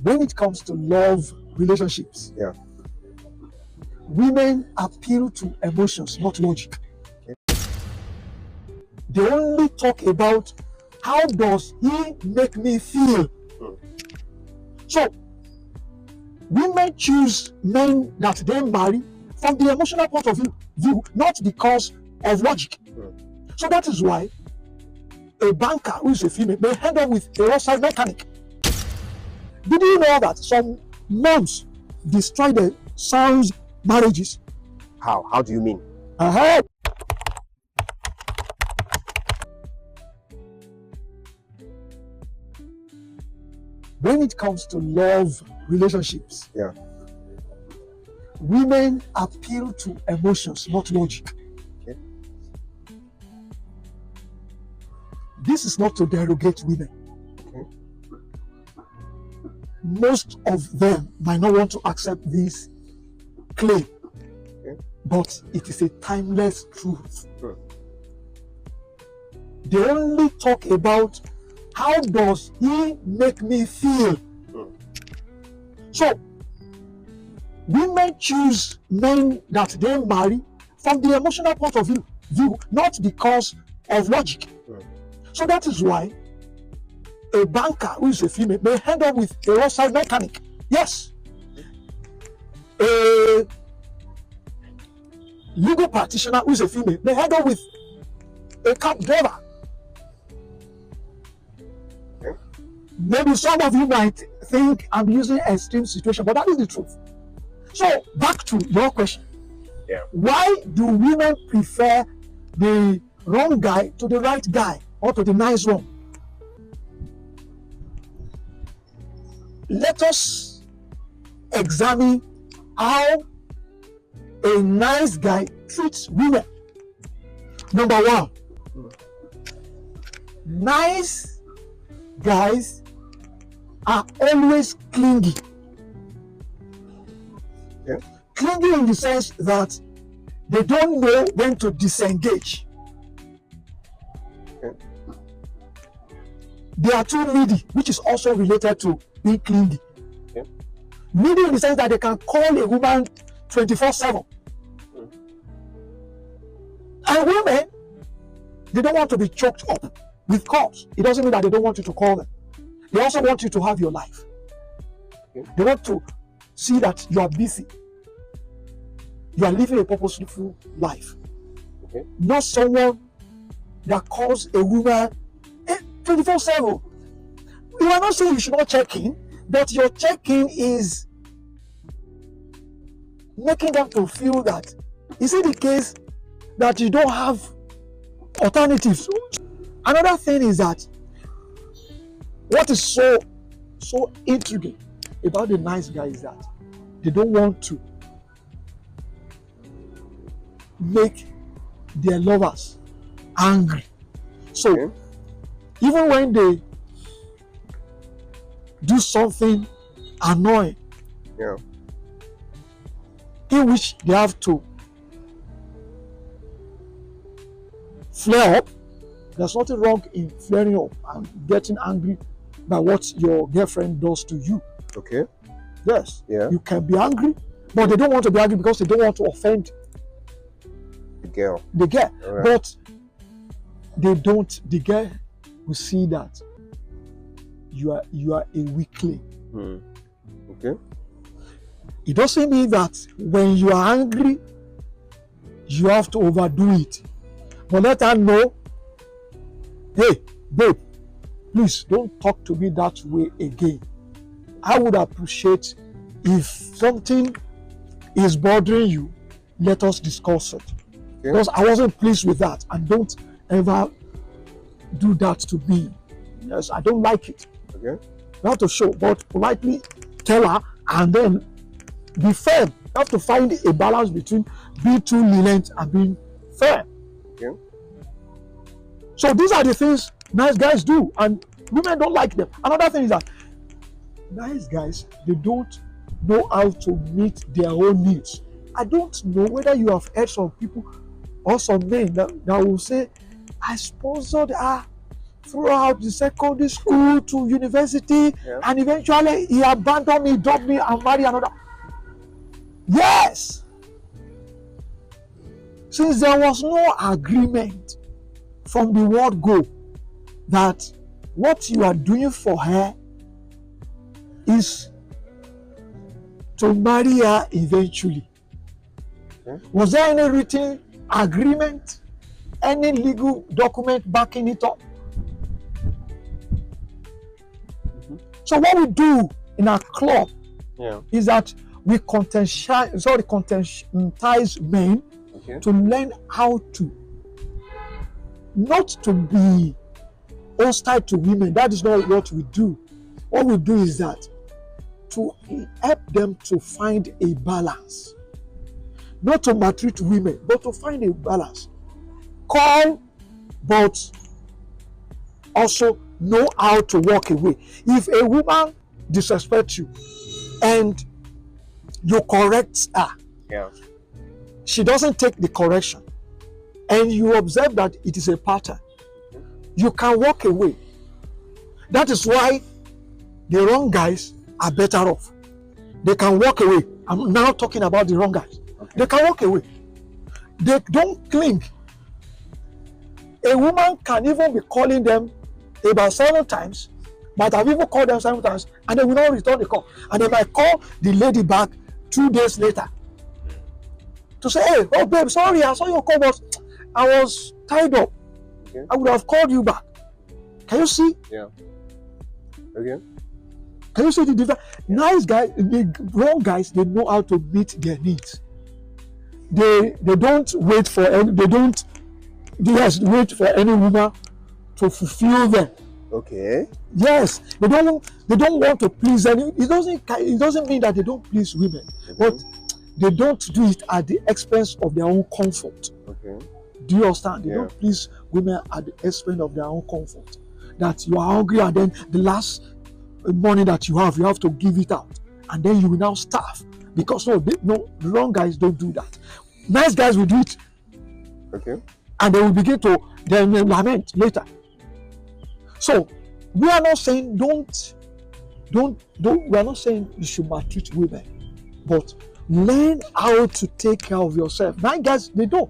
when it comes to love relationships, women appeal to emotions, not logic. They only talk about how does he make me feel. So women choose men that they marry from the emotional point of view, not because of logic. So that is why a banker who is a female may end up with a roadside mechanic. Did you know that some moms destroy their sons' marriages? How do you mean? When it comes to love relationships, women appeal to emotions, not logic. This is not to derogate women. Most of them might not want to accept this claim, but it is a timeless truth. They only talk about how does he make me feel. So women choose men that they marry from the emotional point of view, not because of logic. So that is why a banker who is a female may end up with a roadside mechanic. Yes. A legal practitioner who is a female may end up with a cab driver. Maybe some of you might think I'm using extreme situation, but that is the truth. So back to your question. Why do women prefer the wrong guy to the right guy or to the nice one? Let us examine how a nice guy treats women. Number one, nice guys are always clingy. Clingy in the sense that they don't know when to disengage. They are too needy, which is also related to being clingy. Needy in the sense that they can call a woman 24/7. And women, they don't want to be choked up with calls. It doesn't mean that they don't want you to call them. They also want you to have your life. They want to see that you are busy. You are living a purposeful life. Not someone that calls a woman 24/7. You are not saying you should not check in, but your checking is making them to feel that, is it the case that you don't have alternatives? Another thing is that what is so intriguing about the nice guy is that they don't want to make their lovers angry. So even when they do something annoying, in which they have to flare up, there's nothing wrong in flaring up and getting angry by what your girlfriend does to you. Yes. You can be angry, but they don't want to be angry because they don't want to offend the girl. But the girl will see that you are a weakling. It doesn't mean that when you are angry, you have to overdo it. But let her know, hey, babe, please don't talk to me that way again. I would appreciate if something is bothering you, let us discuss it. Because I wasn't pleased with that, and don't ever do that to me. Yes, I don't like it. You have to show, but politely tell her and then be firm. You have to find a balance between being too lenient and being firm. So these are the things nice guys do, and women don't like them. Another thing is that nice guys, they don't know how to meet their own needs. I don't know whether you have heard some people or some men that will say, I sponsored her throughout the secondary school to university, and eventually he abandoned me, dropped me, and married another. Yes. Since there was no agreement from the word go that what you are doing for her is to marry her eventually. Was there any written agreement, any legal document backing it up? So what we do in our club is that we conscientize men to learn how to not to be hostile to women. That is not what we do. What we do is that to help them to find a balance. Not to maltreat women, but to find a balance. Call, but also know how to walk away. If a woman disrespects you and you correct her, she doesn't take the correction, and you observe that it is a pattern, you can walk away. That is why the wrong guys are better off. They can walk away. I'm now talking about the wrong guys. They can walk away. They don't cling. A woman can even be calling them about 7 times, might have even called them 7 times, and they will not return the call. And they might call the lady back 2 days later to say, hey, oh babe, sorry, I saw your call, but I was tied up. I would have called you back. Can you see? Can you see the difference? Nice guys, the wrong guys, they know how to meet their needs. They don't wait for any, wait for any woman to fulfill them. Yes, they don't want to please any. It doesn't mean that they don't please women, but they don't do it at the expense of their own comfort. Do you understand? They don't please women at the expense of their own comfort. That you are hungry and then the last money that you have to give it out, and then you will now starve because the wrong guys don't do that. Nice guys will do it, and they will begin to then lament later. So we are not saying don't. We are not saying you should maltreat women, but learn how to take care of yourself. Nice guys, they don't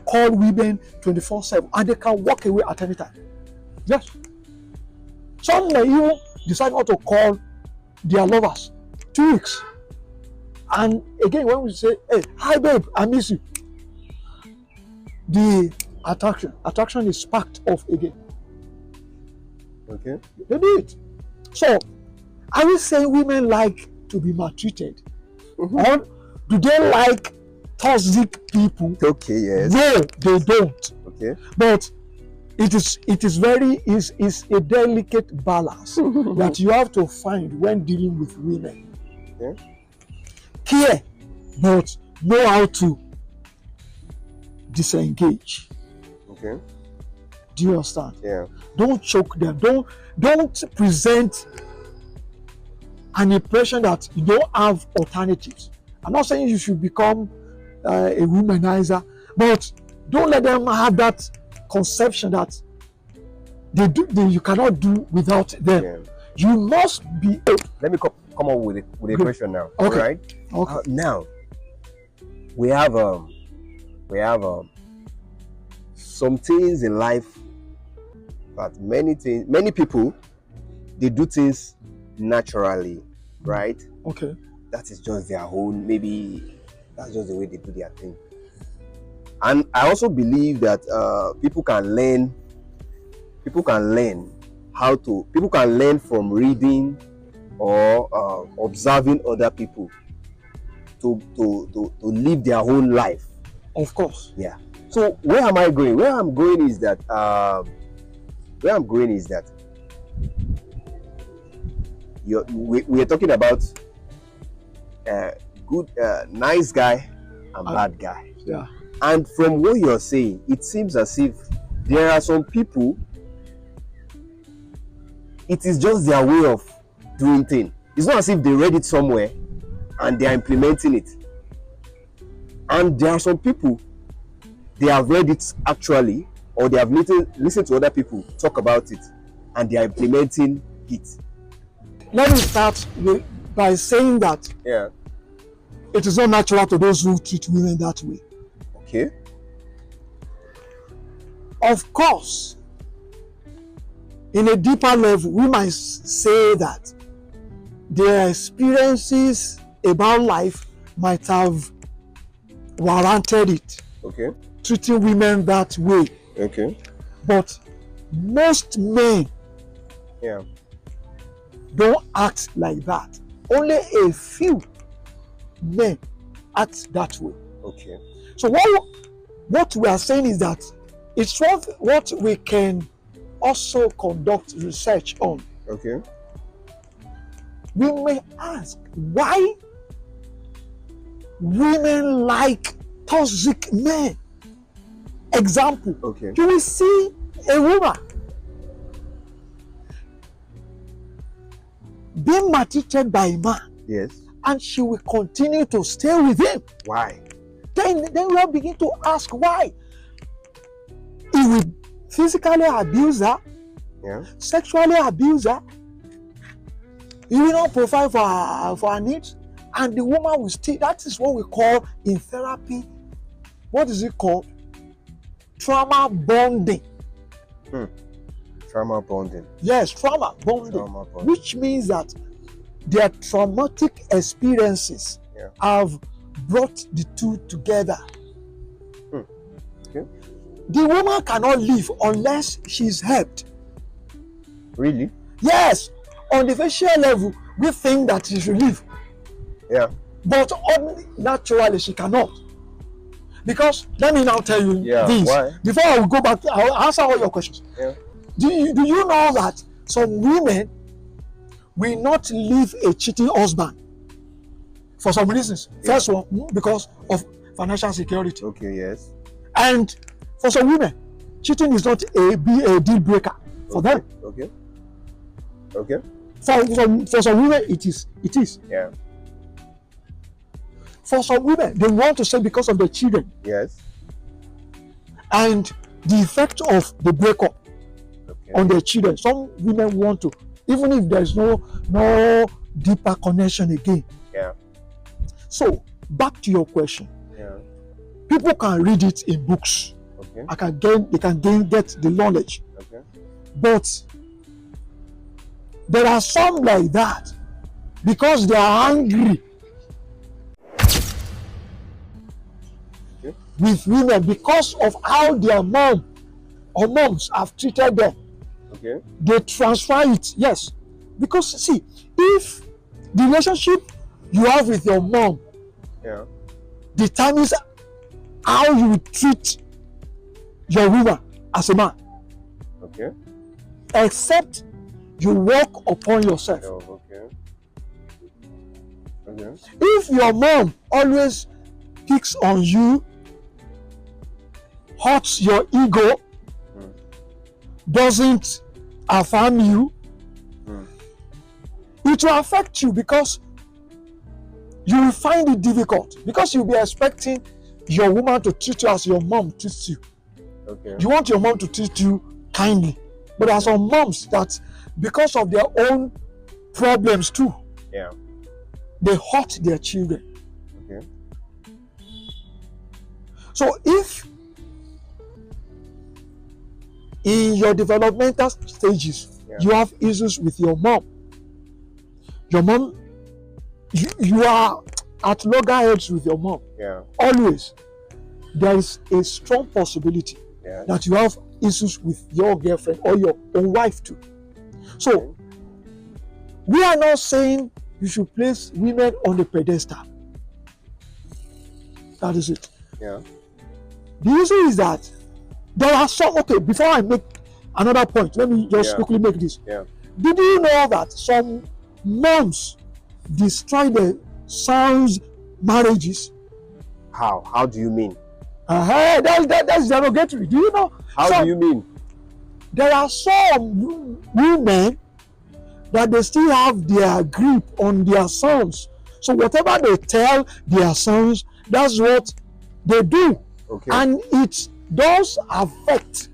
call women 24/7, and they can walk away at any time. Yes. Some may even decide not to call their lovers 2 weeks. And again, when we say, hey, hi babe, I miss you, the attraction is sparked off again. They do it. So, are we saying women like to be maltreated? Or do they like toxic people? No, they don't. But it is a delicate balance that you have to find when dealing with women. Care, but know how to disengage. Do you understand? Don't choke them. Don't present an impression that you don't have alternatives. I'm not saying you should become a womanizer, but don't let them have that conception that you cannot do without them. You must be. Let me come up with a question now. Right? Now we have some things in life that many people, they do things naturally, right? That is just their own, maybe that's just the way they do their thing. And I also believe that people can learn from reading or observing other people to live their own life. Of course. So where am I going? Where I'm going is that we are talking about good, nice guy and bad guy. And from what you're saying, it seems as if there are some people, it is just their way of doing things. It's not as if they read it somewhere and they are implementing it. And there are some people, they have read it actually, or they have listened to other people talk about it, and they are implementing it. Let me start by saying that it is not natural to those who treat women that way. Okay. Of course, in a deeper level, we might say that their experiences about life might have warranted it. Okay. Treating women that way. Okay. But most men don't act like that. Only a few men act that way. Okay. So what we are saying is that it's what we can also conduct research on. Okay. We may ask why women like toxic men. Example, okay. You will see a woman being maltreated by a man. Yes. And she will continue to stay with him. Why? Then we will begin to ask why. He will physically abuse her, sexually abuse her. He will not provide for her needs, and the woman will still. That is what we call in therapy. What is it called? Trauma bonding. Trauma bonding. Yes, trauma bonding. Which means that their traumatic experiences have brought the two together. Okay. The woman cannot live unless she's helped. Really? Yes. On the facial level, we think that she should live. Yeah. But naturally, she cannot. Because let me now tell you this. Why? Before I will go back, I will answer all your questions. Yeah. Do you know that some women will not leave a cheating husband for some reasons? First one, because of financial security. Okay, yes. And for some women, cheating is not a deal breaker for them. Okay. Okay. For some women, it is. Yeah. For some women, they want to say because of their children. Yes. And the effect of the breakup on their children. Some women want to, even if there's no deeper connection again. Yeah. So back to your question. Yeah. People can read it in books. Okay. They can get the knowledge. Okay. But there are some like that because they are angry with women because of how their mom or moms have treated them. Okay. They transfer it, yes. Because see, if the relationship you have with your mom determines how you will treat your woman as a man. Okay. Except you work upon yourself. Oh, okay. Okay. If your mom always picks on you, hurts your ego, doesn't affirm you, it will affect you because you will find it difficult because you'll be expecting your woman to treat you as your mom treats you. Okay. You want your mom to treat you kindly, but there are some moms that because of their own problems too, they hurt their children. Okay. So if in your developmental stages you have issues with your mom, you are at loggerheads with your mom, always, there is a strong possibility that you have issues with your girlfriend or your own wife too. So we are not saying you should place women on the pedestal. That is it. Yeah. The issue is that there are some, before I make another point, let me just quickly make this. Yeah. Did you know that some moms destroy their sons' marriages? How? How do you mean? That's derogatory. Do you know? How do you mean? There are some women that they still have their grip on their sons. So whatever they tell their sons, that's what they do. Okay. And it does affect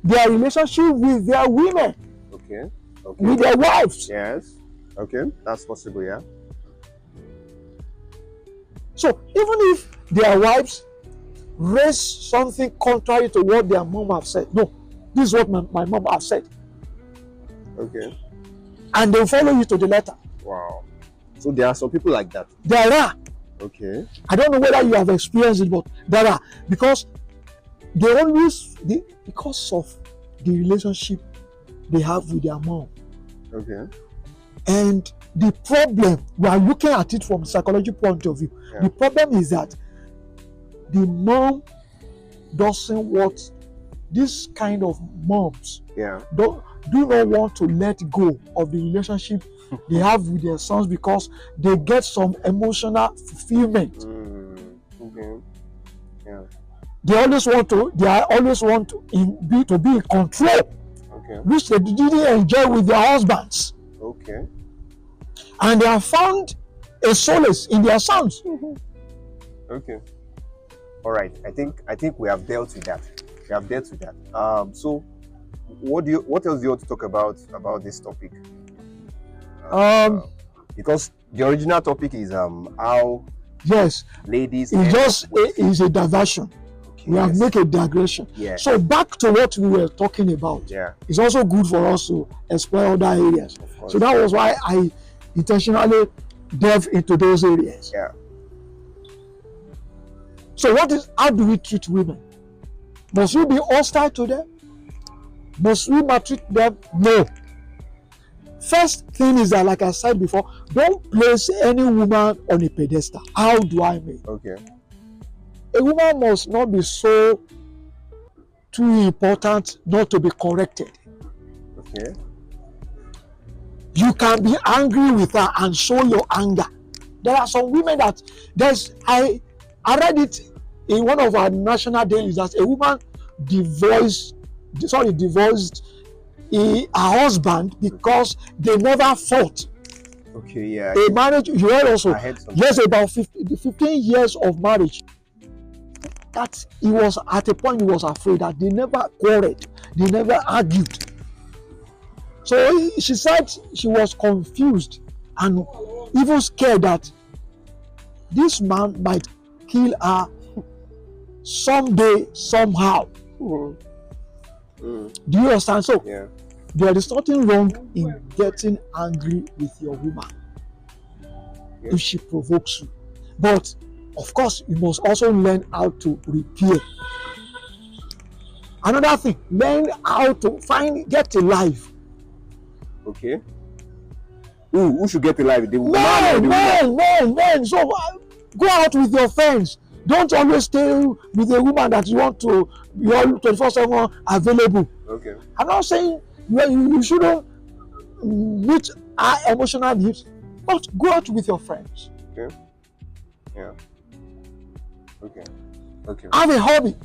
their relationship with their women, Okay. with their wives. Yes. Okay, that's possible, yeah. So even if their wives raise something contrary to what their mom have said, no, this is what my mom has said. Okay. And they follow you to the letter. Wow. So there are some people like that. There are. Okay. I don't know whether you have experienced it, but there are, because because of the relationship they have with their mom. Okay. And the problem, we are looking at it from a psychological point of view. Yeah. The problem is that the mom doesn't want, this kind of moms do not want to let go of the relationship they have with their sons, because they get some emotional fulfillment. Okay. Yeah. They always want to be in control, Okay. which they didn't enjoy with their husbands. Okay. And they have found a solace in their sons. Okay. All right. I think we have dealt with that. So what else do you want to talk about this topic? Because the original topic is how ladies. It just is a diversion. Okay, we have made a digression. Yes. So back to what we were talking about. Yeah. It's also good for us to explore other areas. So that was why I intentionally delve into those areas. Yeah. So how do we treat women? Must we be hostile to them? Must we maltreat them? No. First thing is that, like I said before, don't place any woman on a pedestal. How do I mean? Okay. A woman must not be so too important not to be corrected. Okay. You can be angry with her and show your anger. There are some women that I read it in one of our national dailies that a woman divorced her husband because they never fought. Okay, yeah. A marriage, you heard also, yes, about 15 years of marriage, that he was at a point he was afraid that they never quarreled, they never argued. So she said she was confused and even scared that this man might kill her someday, somehow. Do you understand? So there is nothing wrong in getting angry with your woman if she provokes you. But of course, you must also learn how to repair. Another thing, learn how to get a life. Okay. Who should get a life? Men. So go out with your friends. Don't always stay with a woman that you want to be all 24/7 available. Okay. I'm not saying you shouldn't meet our emotional needs, but go out with your friends. Okay. Yeah. Okay. Have a hobby.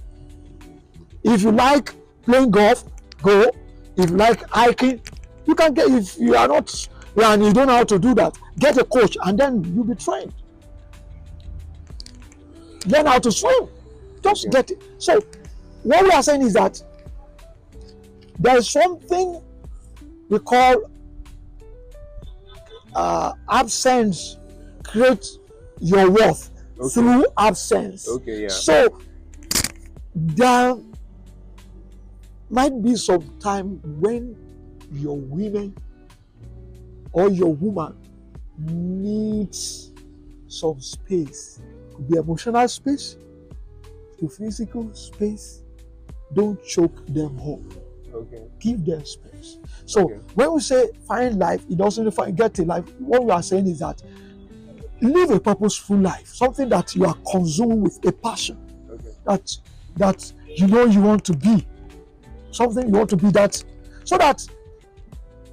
If you like playing golf, go. If you like hiking, you can get. If you are not and you don't know how to do that, get a coach and then you'll be trained. Learn how to swim. Just get it. So what we are saying is that there is something we call absence create your worth through absence. Okay, yeah. So there might be some time when your women or your woman needs some space. Could be emotional space, to physical space. Don't choke them up. Okay. Give them space. So when we say find life, it doesn't mean get a life. What we are saying is that live a purposeful life, something that you are consumed with a passion, that you know you want to be, something you want to be, that so that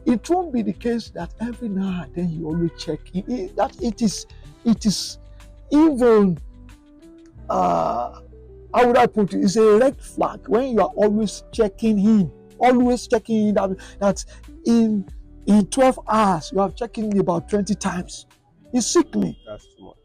it won't be the case that every now and then you always check in, that it is even how would I put it? It's a red flag when you are always checking in that in 12 hours you have checked in about 20 times. It's sickening. That's too much.